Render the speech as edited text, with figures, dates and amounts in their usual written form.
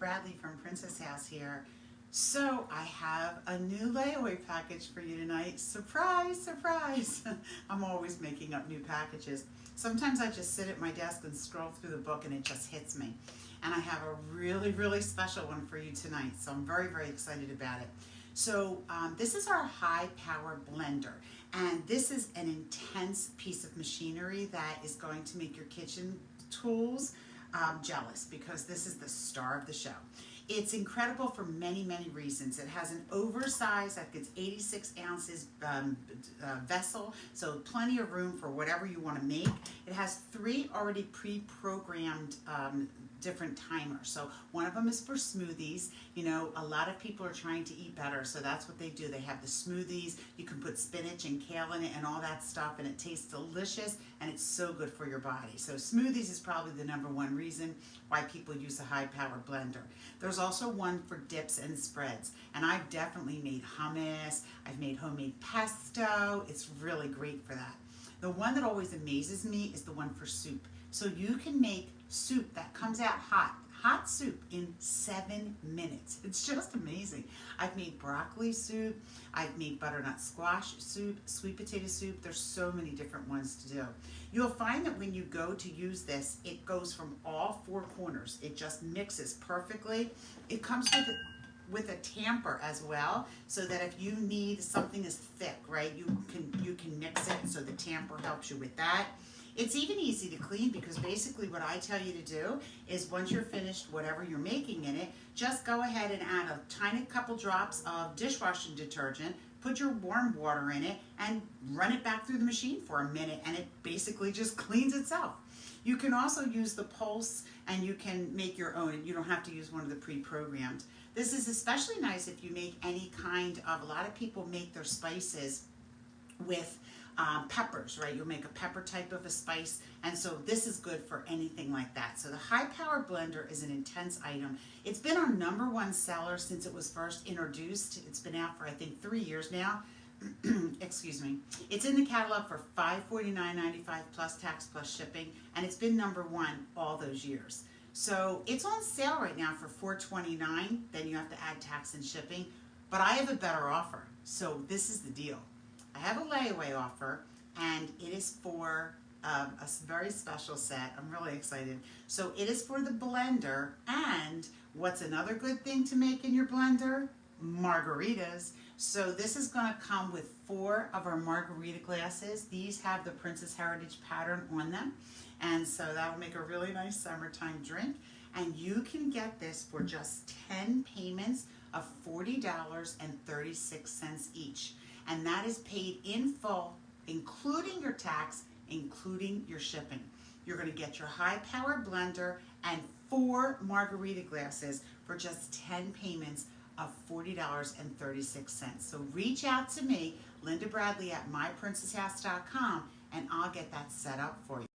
Bradley from Princess House here. So I have a new layaway package for you tonight. Surprise, surprise. I'm always making up new packages. Sometimes I just sit at my desk and scroll through the book and it just hits me. And I have a really, really special one for you tonight. So I'm very, very excited about it. So this is our high power blender. And this is an intense piece of machinery that is going to make your kitchen tools jealous, because this is the star of the show. It's incredible for many, many reasons. It has an oversized, I think it's 86 ounces vessel, so plenty of room for whatever you want to make. It has 3 already pre-programmed different timers. So one of them is for smoothies. You know, a lot of people are trying to eat better, so that's what they do. They have the smoothies. You can put spinach and kale in it and all that stuff, and it tastes delicious, and it's so good for your body. So smoothies is probably the #1 reason why people use a high-power blender. There's also one for dips and spreads, and I've definitely made hummus. I've made homemade pesto. It's really great for that. The one that always amazes me is the one for soup. So you can make soup that comes out hot soup in 7 minutes. It's just amazing. I've made broccoli soup, I've made butternut squash soup, sweet potato soup. There's so many different ones to do. You'll find that when you go to use this, it goes from all 4 corners. It just mixes perfectly. It comes with a tamper as well, so that if you need something that's thick, right, you can mix it, so the tamper helps you with that. It's even easy to clean, because basically what I tell you to do is once you're finished whatever you're making in it, just go ahead and add a tiny couple drops of dishwashing detergent, put your warm water in it, and run it back through the machine for a minute, and it basically just cleans itself. You can also use the pulse, and you can make your own. You don't have to use one of the pre-programmed. This is especially nice if you make any kind of, a lot of people make their spices with peppers, right? You'll make a pepper type of a spice, and so this is good for anything like that. So the high power blender is an intense item. It's been our #1 seller since it was first introduced. It's been out for I think 3 years now. Excuse me. It's in the catalog for $549.95 plus tax plus shipping, and it's been #1 all those years. So it's on sale right now for $429. Then you have to add tax and shipping, but I have a better offer. So this is the deal. I have a layaway offer, and it is for a very special set. I'm really excited. So it is for the blender, and what's another good thing to make in your blender? Margaritas. So this is going to come with 4 of our margarita glasses. These have the Princess Heritage pattern on them, and so that will make a really nice summertime drink. And you can get this for just 10 payments of $40.36 each. And that is paid in full, including your tax, including your shipping. You're going to get your high power blender and 4 margarita glasses for just 10 payments of $40.36. So reach out to me, Lindabradley at myprincesshouse.com, and I'll get that set up for you.